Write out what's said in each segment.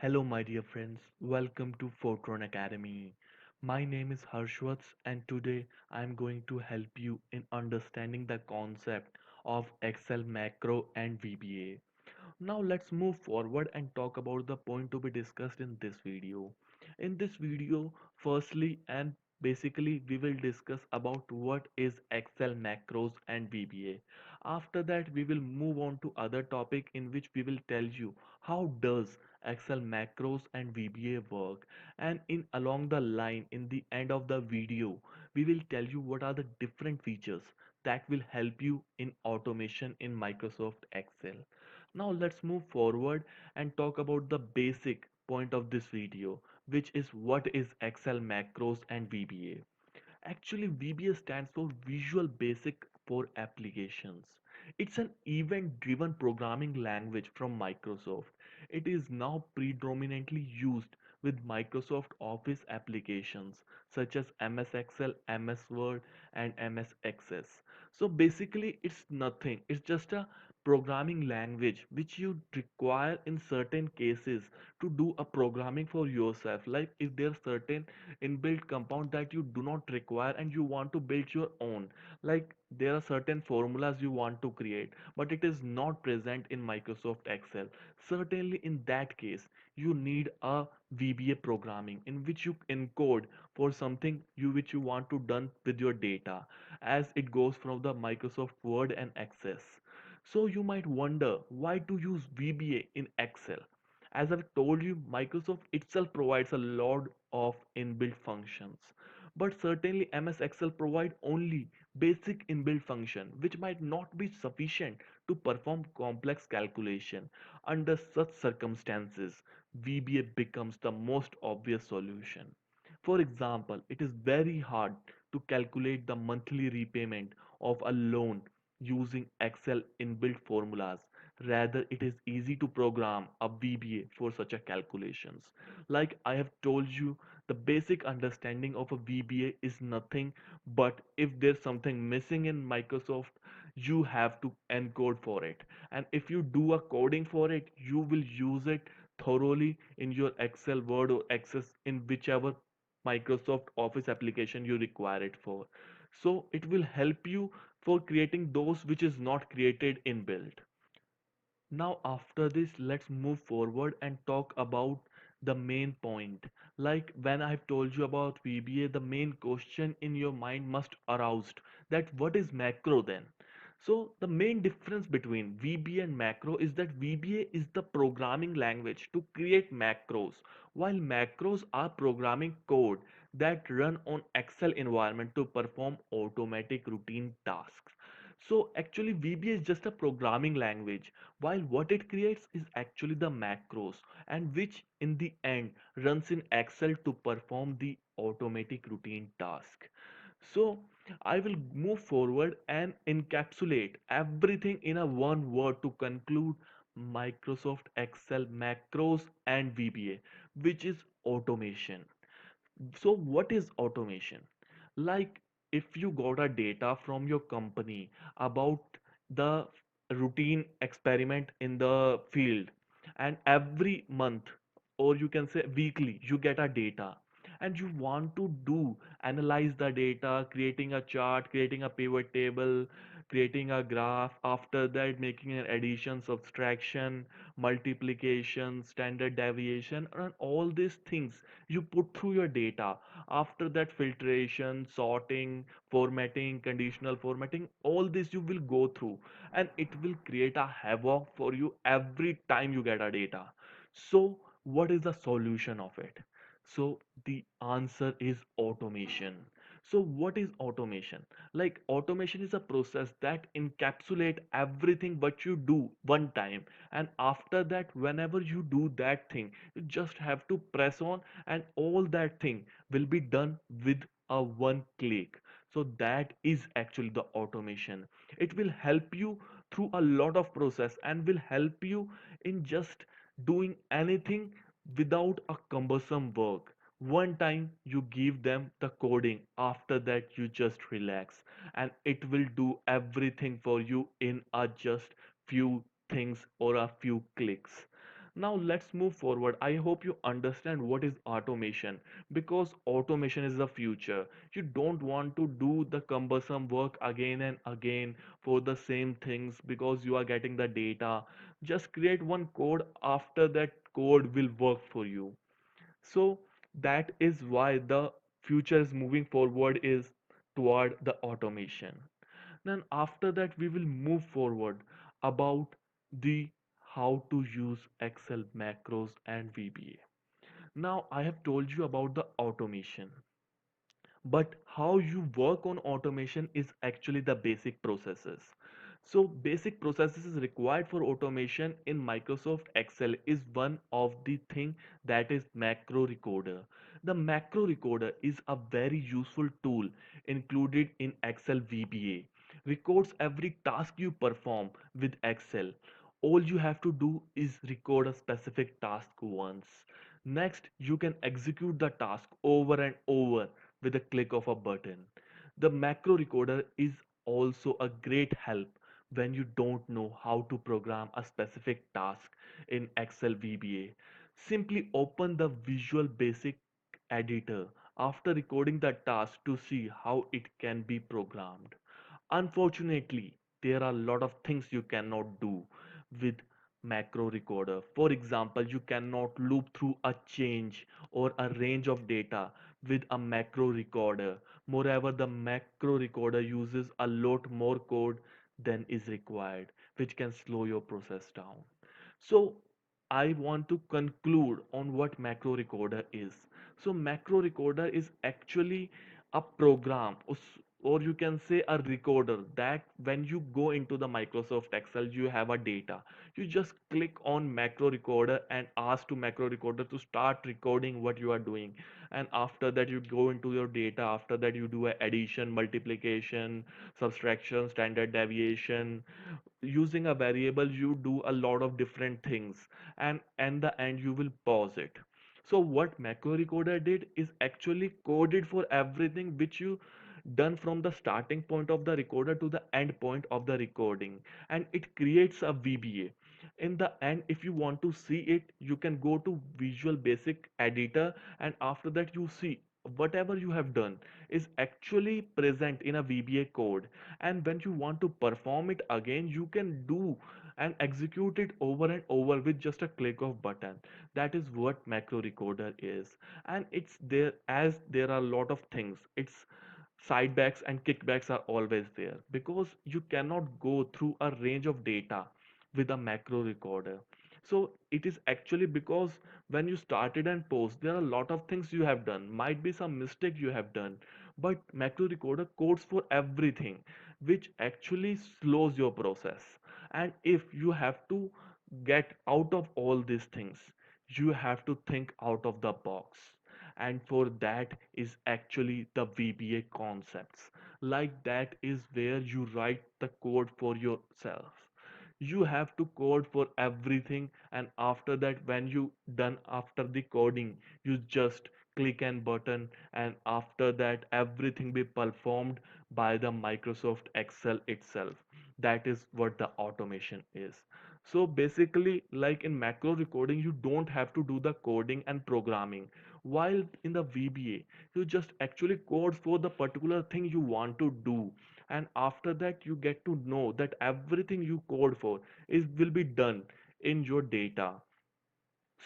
Hello, my dear friends. Welcome to Foetron Academy. My name is Harshwats, and today I am going to help you in understanding the concept of Excel Macro and VBA. Now let's move forward and talk about the point to be discussed in this video. In this video, firstly and basically we will discuss about what is Excel macros and VBA. After that we will move on to other topic in which we will tell you how does Excel macros and VBA work, and in along the line in the end of the video we will tell you what are the different features that will help you in automation in Microsoft Excel. Now let's move forward and talk about the basic point of this video, which is what is Excel macros and VBA. Actually, VBA stands for Visual Basic for Applications. It's an event-driven programming language from Microsoft. It is now predominantly used with Microsoft Office applications such as MS Excel, MS Word, and MS Access. So basically, it's nothing. It's just a programming language which you require in certain cases to do a programming for yourself. Like if there are certain inbuilt compound that you do not require and you want to build your own, like there are certain formulas you want to create but it is not present in Microsoft Excel. Certainly in that case you need a VBA programming in which you encode for something you which you want to done with your data as it goes from the Microsoft Word and Access. So you might wonder why to use VBA in Excel. As I've told you, Microsoft itself provides a lot of inbuilt functions. But certainly MS Excel provide only basic inbuilt function which might not be sufficient to perform complex calculation. Under such circumstances, VBA becomes the most obvious solution. For example, it is very hard to calculate the monthly repayment of a loan using Excel inbuilt formulas. Rather, it is easy to program a VBA for such a calculations. Like I have told you, the basic understanding of a VBA is nothing but if there's something missing in Microsoft, you have to encode for it. And if you do a coding for it, you will use it thoroughly in your Excel, Word, or Access in whichever Microsoft Office application you require it for. So it will help you for creating those which is not created inbuilt. Now after this let's move forward and talk about the main point. Like when I've told you about VBA, the main question in your mind must aroused that what is macro then? So the main difference between VBA and macro is that VBA is the programming language to create macros, while macros are programming code that run on Excel environment to perform automatic routine tasks. So actually VBA is just a programming language while what it creates is actually the macros, and which in the end runs in Excel to perform the automatic routine task. So I will move forward and encapsulate everything in a one word to conclude Microsoft Excel macros and VBA, which is automation. So what is automation? Like if you got a data from your company about the routine experiment in the field, and every month or you can say weekly you get a data and you want to do analyze the data, creating a chart, creating a pivot table, creating a graph, after that making an addition, subtraction, multiplication, standard deviation, and all these things you put through your data. After that filtration, sorting, formatting, conditional formatting, all this you will go through and it will create a havoc for you every time you get a data. So what is the solution of it? So the answer is automation. So what is automation? Like automation is a process that encapsulate everything what you do one time, and after that whenever you do that thing you just have to press on and all that thing will be done with a one click. So that is actually the automation. It will help you through a lot of process and will help you in just doing anything without a cumbersome work. One time you give them the coding, after that you just relax and it will do everything for you in a just few things or a few clicks. Now let's move forward. I hope you understand what is automation, because automation is the future. You don't want to do the cumbersome work again and again for the same things because you are getting the data. Just create one code, after that code will work for you. So that is why the future is moving forward is toward the automation. Then after that we will move forward about the how to use Excel macros and VBA. Now I have told you about the automation, but how you work on automation is actually the basic processes. So basic processes is required for automation in Microsoft Excel is one of the thing, that is macro recorder. The macro recorder is a very useful tool included in Excel VBA. Records every task you perform with Excel. All you have to do is record a specific task once. Next, you can execute the task over and over with a click of a button. The macro recorder is also a great help when you don't know how to program a specific task in Excel VBA. Simply open the Visual Basic editor after recording the task to see how it can be programmed. Unfortunately, there are a lot of things you cannot do with macro recorder. For example, you cannot loop through a change or a range of data with a macro recorder. Moreover, the macro recorder uses a lot more code than is required, which can slow your process down. So I want to conclude on what macro recorder is. So macro recorder is actually a program, or you can say a recorder, that when you go into the Microsoft Excel, you have a data. You just click on macro recorder and ask to macro recorder to start recording what you are doing. And after that you go into your data. After that you do a addition, multiplication, subtraction, standard deviation. Using a variable you do a lot of different things, and at the end you will pause it. So what macro recorder did is actually coded for everything which you done from the starting point of the recorder to the end point of the recording, and it creates a VBA. In the end, if you want to see it, you can go to Visual Basic editor, and after that you see whatever you have done is actually present in a VBA code. And when you want to perform it again, you can do and execute it over and over with just a click of button. That is what macro recorder is. And it's there, as there are a lot of things, its sidebacks and kickbacks are always there, because you cannot go through a range of data with a macro recorder. So it is actually because when you started and post, there are a lot of things you have done, might be some mistake you have done, but macro recorder codes for everything, which actually slows your process. And if you have to get out of all these things, you have to think out of the box. And for that is actually the VBA concepts. Like that is where you write the code for yourself. You have to code for everything, and after that when you done after the coding, you just click and button, and after that everything be performed by the Microsoft Excel itself. That is what the automation is. So basically, like in macro recording, you don't have to do the coding and programming, while in the VBA you just actually code for the particular thing you want to do. And after that you get to know that everything you code for is will be done in your data.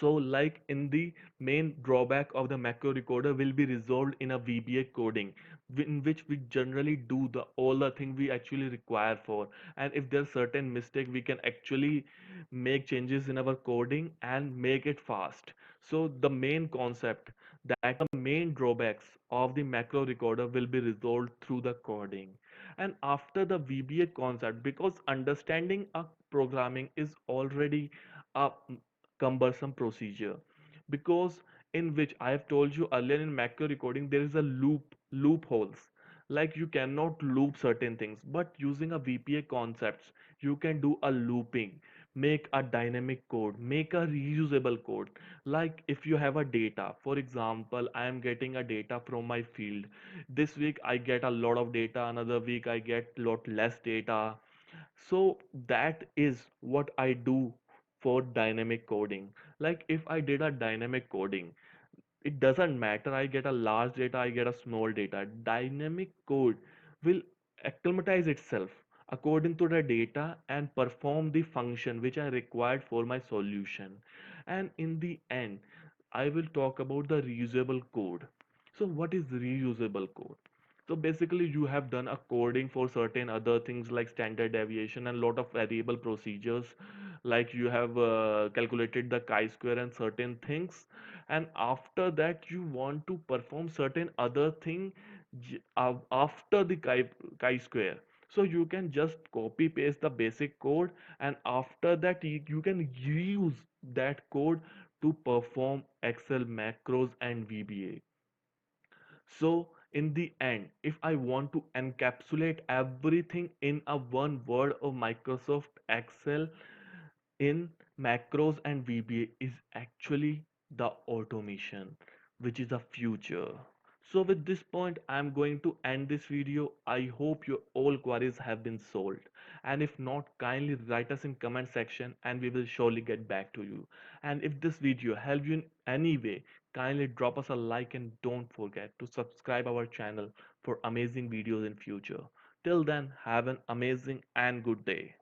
So like in the main drawback of the macro recorder will be resolved in a VBA coding, in which we generally do the all the thing we actually require for. And if there's certain mistake, we can actually make changes in our coding and make it fast. So the main concept, that the main drawbacks of the macro recorder will be resolved through the coding. And after the VBA concept, because understanding a programming is already a cumbersome procedure, because in which I have told you earlier, in macro recording there is a loopholes, like you cannot loop certain things, but using a VPA concepts you can do a looping, make a dynamic code, make a reusable code. Like if you have a data, for example I am getting a data from my field, this week I get a lot of data, another week I get lot less data. So that is what I do for dynamic coding. Like if I did a dynamic coding, it doesn't matter I get a large data, I get a small data. Dynamic code will acclimatize itself according to the data and perform the function which I required for my solution. And in the end, I will talk about the reusable code. So what is reusable code? So basically you have done a coding for certain other things like standard deviation and lot of variable procedures, like you have calculated the chi-square and certain things, and after that you want to perform certain other thing after the chi-square. So you can just copy paste the basic code, and after that you can use that code to perform Excel macros and VBA. So in the end, if I want to encapsulate everything in a one word of Microsoft Excel, in macros and VBA is actually the automation, which is the future. So with this point, I'm going to end this video. I hope your all queries have been solved. And if not, kindly write us in comment section and we will surely get back to you. And if this video helped you in any way, kindly drop us a like and don't forget to subscribe our channel for amazing videos in future. Till then, have an amazing and good day.